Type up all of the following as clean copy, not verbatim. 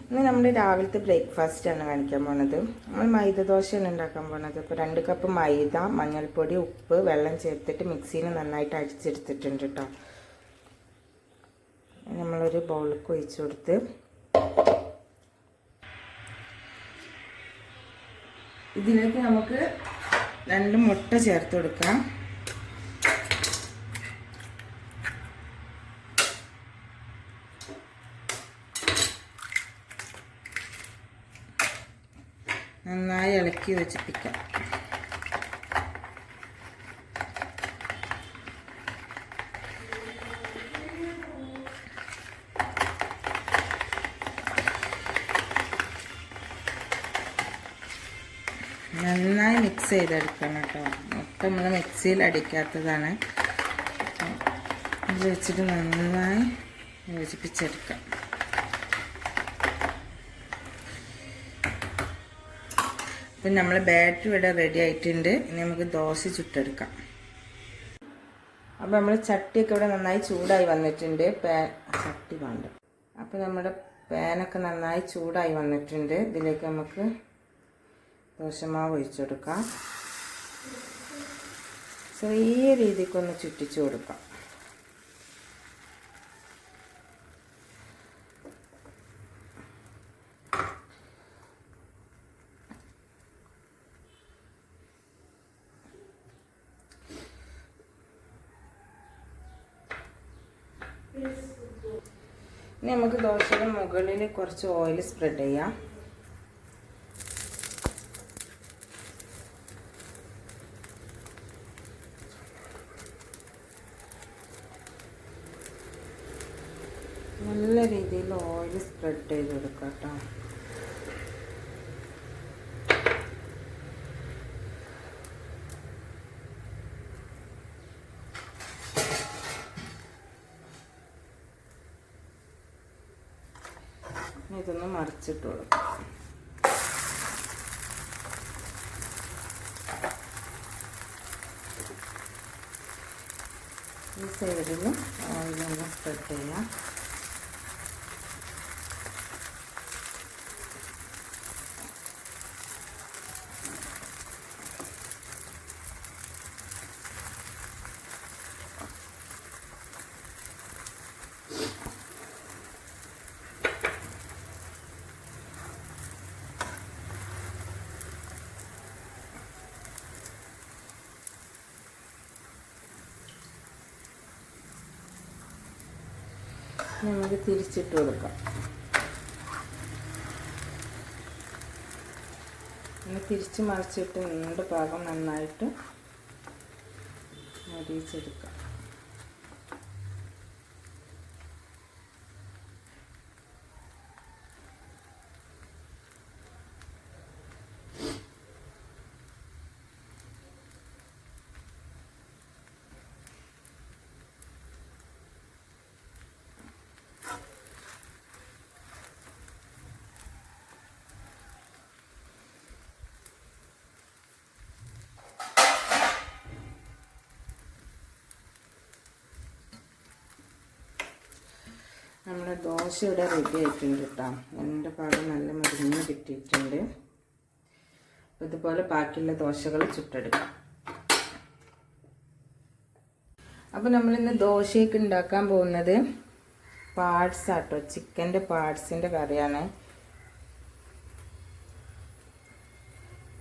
ഇന്ന് നമ്മൾ രാവിലത്തെ ബ്രേക്ക്ഫാസ്റ്റാണ് കാണിക്കാൻ പോണത്. നമ്മൾ മൈദ ദോശയാണ് ഉണ്ടാക്കാൻ പോണത്. അപ്പോൾ 2 കപ്പ് മൈദ, മഞ്ഞൾപ്പൊടി, ഉപ്പ്, വെള്ളം ചേർത്തിട്ട് മിക്സിയിൽ നന്നായിട്ട് അടിച്ചെടുത്തിട്ടുണ്ട് കേട്ടോ. നമ്മളൊരു ബൗളിലേക്ക് ഒഴിച്ചു കൊടുത്ത് ഇതിലേക്ക് നമുക്ക് 2 മുട്ട ചേർത്ത് കൊടുക്കാം. നന്നായി ഇളക്കി യോജിപ്പിക്കാം. നന്നായി മിക്സ് ചെയ്തെടുക്കണം കേട്ടോ. മുട്ട നമ്മൾ മിക്സിയിൽ അടിക്കാത്തതാണ്. ഇത് വെച്ചിട്ട് നന്നായി യോജിപ്പിച്ചെടുക്കാം. അപ്പം നമ്മൾ ബാറ്റർ ഇവിടെ റെഡി ആയിട്ടുണ്ട്. ഇനി നമുക്ക് ദോശ ചുട്ടെടുക്കാം. അപ്പോൾ നമ്മൾ ചട്ടിയൊക്കെ ഇവിടെ നന്നായി ചൂടായി വന്നിട്ടുണ്ട്. ചട്ടി വേണ്ട. അപ്പോൾ നമ്മുടെ പാനൊക്കെ നന്നായി ചൂടായി വന്നിട്ടുണ്ട്. ഇതിലേക്ക് നമുക്ക് ദോശമാവ് ഒഴിച്ചെടുക്കാം. ചെറിയ രീതിക്കൊന്ന് ചുറ്റിച്ചു കൊടുക്കാം. ഇനി നമുക്ക് ദോശയുടെ മുകളിൽ കുറച്ച് ഓയിൽ സ്പ്രെഡ് ചെയ്യാം. നല്ല രീതിയിൽ ഓയിൽ സ്പ്രെഡ് ചെയ്ത് കൊടുക്കാം കേട്ടോ. ഇതൊന്ന് മറിച്ചിട്ട് കൊടുക്കാം. ഈ സൈഡിലും ഓയിലൊന്ന് സ്പ്രെഡ് ചെയ്യാം. നമുക്ക് തിരിച്ചിട്ട് കൊടുക്കാം. തിരിച്ച് മറിച്ചിട്ട് രണ്ട് ഭാഗം നന്നായിട്ട് മരിച്ചെടുക്കാം. നമ്മുടെ ദോശ ഇവിടെ റെഡി ആയിട്ടുണ്ട് കേട്ടോ. രണ്ട് ഭാഗം നല്ല മരുന്ന് കിട്ടിയിട്ടുണ്ട്. അപ്പോൾ ഇതുപോലെ ബാക്കിയുള്ള ദോശകൾ ചുട്ടെടുക്കാം. അപ്പോൾ നമ്മളിന്ന് ദോശയൊക്കെ ഉണ്ടാക്കാൻ പോകുന്നത് പാർട്സ് ആട്ടോ. ചിക്കൻ്റെ പാർട്സിൻ്റെ കറിയാണ്.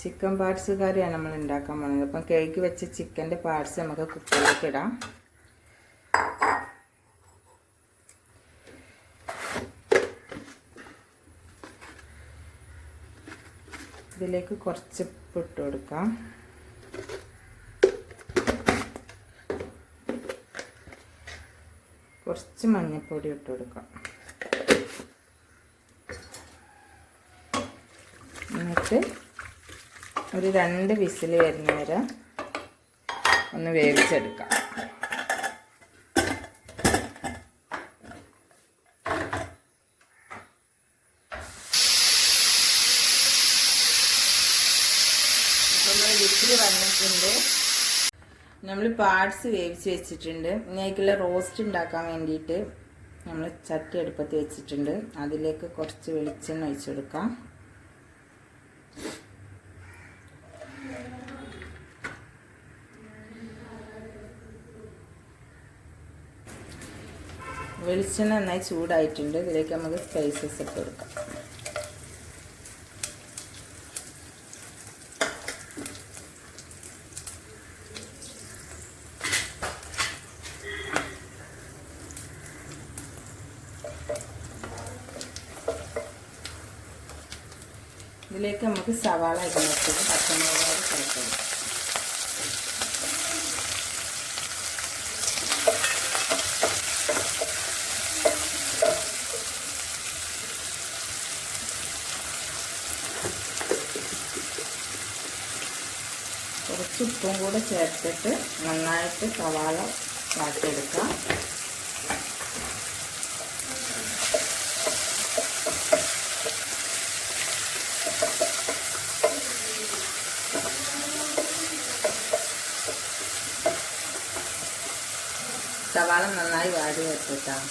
ചിക്കൻ പാർട്സ് കറിയാണ് നമ്മൾ ഉണ്ടാക്കാൻ പോകുന്നത്. അപ്പം കഴുകി വെച്ച ചിക്കൻ്റെ പാർട്സ് നമുക്ക് കുക്കറിലേക്ക് ഇടാം. ഇതിലേക്ക് കുറച്ച് ഉപ്പ് ഇട്ട് കൊടുക്കാം. കുറച്ച് മഞ്ഞൾപ്പൊടി ഇട്ട് കൊടുക്കാം. എന്നിട്ട് ഒരു 2 വിസിൽ വരുന്ന വരെ ഒന്ന് വേവിച്ചെടുക്കാം. വിസിൽ വന്നിട്ടുണ്ട്. നമ്മൾ പാർട്സ് വേവിച്ച് വെച്ചിട്ടുണ്ട്. ഇതിലേക്കുള്ള റോസ്റ്റ് ഉണ്ടാക്കാൻ വേണ്ടിയിട്ട് നമ്മൾ ചട്ടി അടുപ്പത്ത് വെച്ചിട്ടുണ്ട്. അതിലേക്ക് കുറച്ച് വെളിച്ചെണ്ണ ഒഴിച്ചു കൊടുക്കാം. വെളിച്ചെണ്ണ നന്നായി ചൂടായിട്ടുണ്ട്. ഇതിലേക്ക് നമുക്ക് സ്പൈസസ് ഇട്ട് കൊടുക്കാം. ഇതിലേക്ക് നമുക്ക് സവാള ഇടുന്നത് പച്ചമുളക് ചേർക്കണം. കുറച്ച് ഉപ്പും കൂടെ ചേർത്തിട്ട് നന്നായിട്ട് സവാള വാട്ടിയെടുക്കാം. സവാള നന്നായി വാടി വെച്ചിട്ടാം.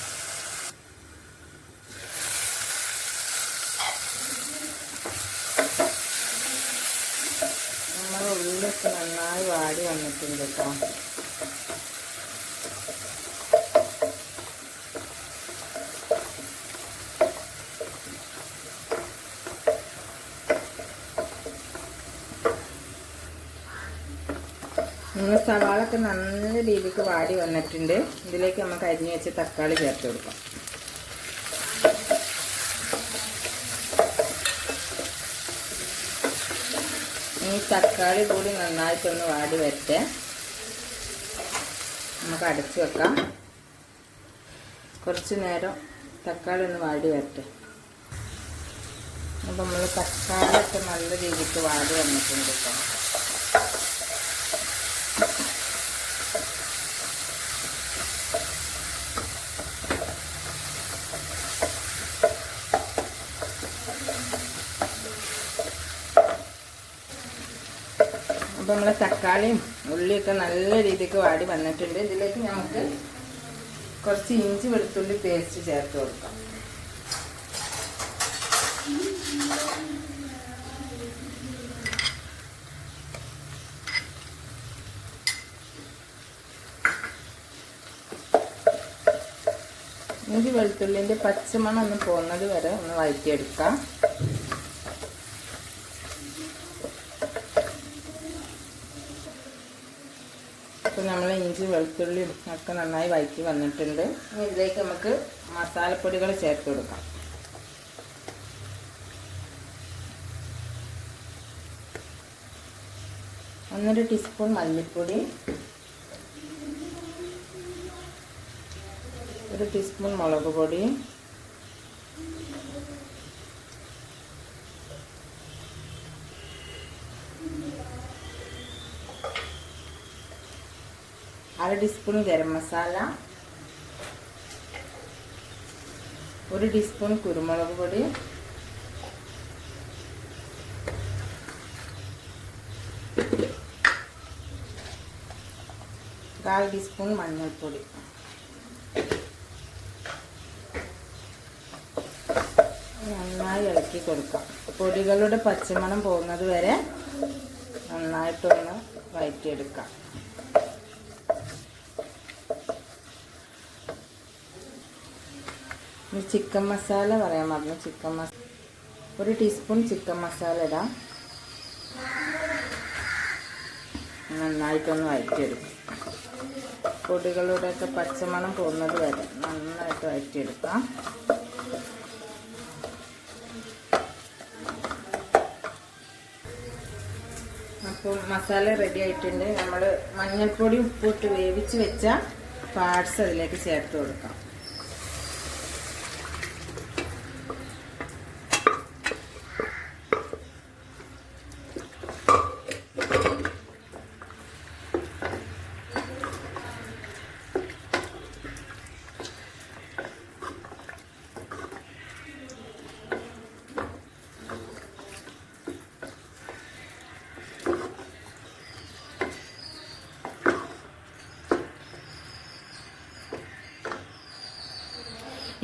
നമ്മുടെ ഉള്ളിലൊക്കെ നന്നായി വാടി വന്നിട്ടുണ്ട് കേട്ടോ. നമ്മൾ സവാളൊക്കെ നല്ല രീതിക്ക് വാടി വന്നിട്ടുണ്ട്. ഇതിലേക്ക് നമുക്ക് അരിഞ്ഞ് വെച്ച് തക്കാളി ചേർത്ത് കൊടുക്കാം. ഈ തക്കാളി കൂടി നന്നായിട്ടൊന്ന് വാടി വരട്ടെ. നമുക്ക് അടച്ചു വെക്കാം. കുറച്ച് നേരം തക്കാളി ഒന്ന് വാടി വരട്ടെ. അപ്പം നമ്മൾ തക്കാളിയൊക്കെ നല്ല രീതിക്ക് വാടി വന്നിട്ടുണ്ട് കേട്ടോ. അപ്പോൾ നമ്മളെ തക്കാളിയും ഉള്ളിയൊക്കെ നല്ല രീതിക്ക് വാടി വന്നിട്ടുണ്ട്. ഇതിലേക്ക് നമുക്ക് കുറച്ച് ഇഞ്ചി വെളുത്തുള്ളി പേസ്റ്റ് ചേർത്ത് കൊടുക്കാം. ഇഞ്ചി വെളുത്തുള്ളിൻ്റെ പച്ചമണം ഒന്ന് പോകുന്നത് വരെ ഒന്ന് വഴറ്റിയെടുക്കാം. അപ്പോൾ നമ്മൾ ഇഞ്ചി വെളുത്തുള്ളിയും ഒക്കെ നന്നായി വഴറ്റി വന്നിട്ടുണ്ട്. ഇനി ഇതിലേക്ക് നമുക്ക് മസാലപ്പൊടികൾ ചേർത്ത് കൊടുക്കാം. ഒന്നര ടീസ്പൂൺ മല്ലിപ്പൊടി, 1 ടീസ്പൂൺ മുളക് പൊടി, 1/2 ടീസ്പൂൺ ഗരം മസാല, 1 ടീസ്പൂൺ കുരുമുളക് പൊടി, 1/4 ടീസ്പൂൺ മഞ്ഞൾപ്പൊടി. നന്നായി ഇളക്കി കൊടുക്കാം. പൊടികളുടെ പച്ചമണം പോകുന്നത് വരെ നന്നായിട്ടൊന്ന് വഴറ്റിയെടുക്കാം. ചിക്കൻ മസാല പറയാൻ പറഞ്ഞു. Chicken masala 1 teaspoon chicken masala ഇടാം. നന്നായിട്ടൊന്ന് വഴറ്റിയെടുക്കും. പൊടികളുടെയൊക്കെ പച്ചമണം പോകുന്നത് വരെ നന്നായിട്ട് വഴറ്റിയെടുക്കാം. അപ്പോൾ മസാല റെഡി ആയിട്ടുണ്ട്. നമ്മൾ മഞ്ഞൾപ്പൊടി ഉപ്പിട്ട് വേവിച്ച് വെച്ച പാർട്സ് അതിലേക്ക് ചേർത്ത് കൊടുക്കാം.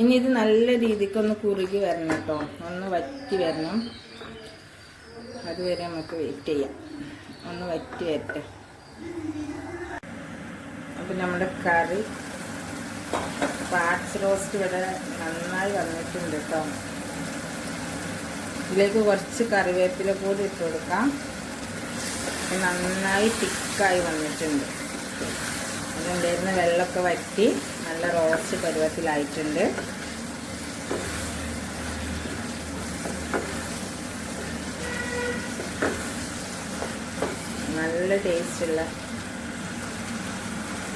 ഇനി ഇത് നല്ല രീതിക്കൊന്ന് കുറുകി വരണം കേട്ടോ, ഒന്ന് വറ്റി വരണം. അതുവരെ നമുക്ക് വെയിറ്റ് ചെയ്യാം, ഒന്ന് വറ്റി വരട്ടെ. അപ്പം നമ്മുടെ കറി പാർട്സ് റോസ്റ്റ് ഇവിടെ നന്നായി വന്നിട്ടുണ്ട് കേട്ടോ. ഇതിലേക്ക് കുറച്ച് കറിവേപ്പില കൂടി ഇട്ട് കൊടുക്കാം. നന്നായി തിക്കായി വന്നിട്ടുണ്ട്. അതുകൊണ്ടായിരുന്ന വെള്ളമൊക്കെ വറ്റി നല്ല റോസ്റ്റ് പരുവത്തിലായിട്ടുണ്ട്. നല്ല ടേസ്റ്റുള്ള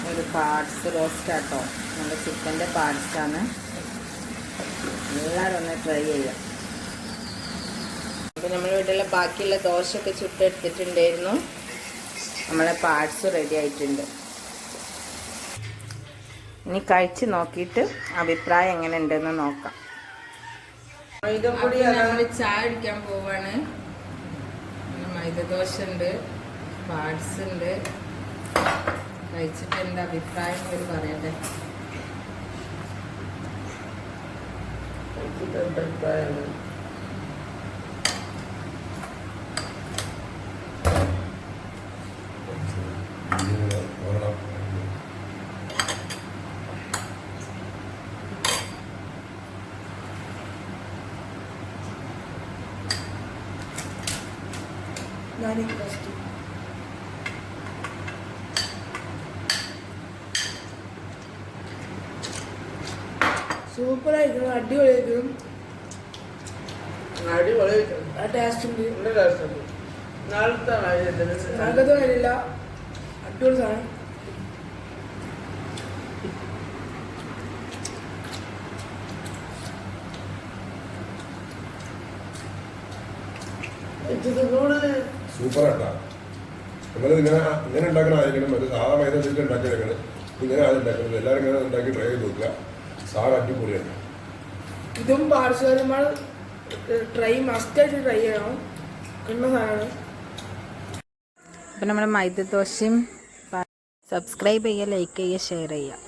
ഒരു പാർട്സ് റോസ്റ്റ് ആട്ടോ, നമ്മുടെ ചിക്കൻ്റെ പാർട്സാണ്. എല്ലാവരും ഒന്ന് ട്രൈ ചെയ്യാം. അപ്പോൾ നമ്മൾ ഇവിടെയുള്ള ബാക്കിയുള്ള ദോശയൊക്കെ ചുട്ടെടുത്തിട്ടുണ്ടായിരുന്നു. നമ്മളെ പാർട്സ് റെഡി ആയിട്ടുണ്ട്. ഇനി കഴിച്ച് നോക്കിയിട്ട് അഭിപ്രായം എങ്ങനെ ഉണ്ടെന്ന് നോക്കാം. നമ്മൾ ചായ അടിക്കാൻ പോവാണ്. മൈദദോശ ഉണ്ട്, പാർട്സ് ഉണ്ട്. കഴിച്ചിട്ട് എന്താ അഭിപ്രായം ഒരു പറയട്ടെ. സൂപ്പറായിരിക്കും, അടിപൊളിയായിരിക്കും. ടേസ്റ്റ് ഉണ്ട്. നാളത്തെ കാര്യമില്ല, അടിപൊളി സാധനം. സൂപ്പറാട്ടാ. നമ്മൾ ഇങ്ങനെ ഉണ്ടാക്കണമായിരിക്കണം. മറ്റേ സാധാ മൈദ വെച്ചിട്ട് ഉണ്ടാക്കിയെടുക്കണം. ഇങ്ങനെ അത് ഉണ്ടാക്കുന്നത് എല്ലാവരും ഇങ്ങനെ ഉണ്ടാക്കി ട്രൈ ചെയ്ത് നോക്കുക. സാറ് അടിപൊളിയാണ്. ഇതും പാർശ്വമാർ മസ്റ്റായിട്ട് ട്രൈ ചെയ്യണം. എണ്ണ സാധനമാണ്. അപ്പം നമ്മുടെ മൈദദോശയും സബ്സ്ക്രൈബ് ചെയ്യുക, ലൈക്ക് ചെയ്യുക, ഷെയർ ചെയ്യുക.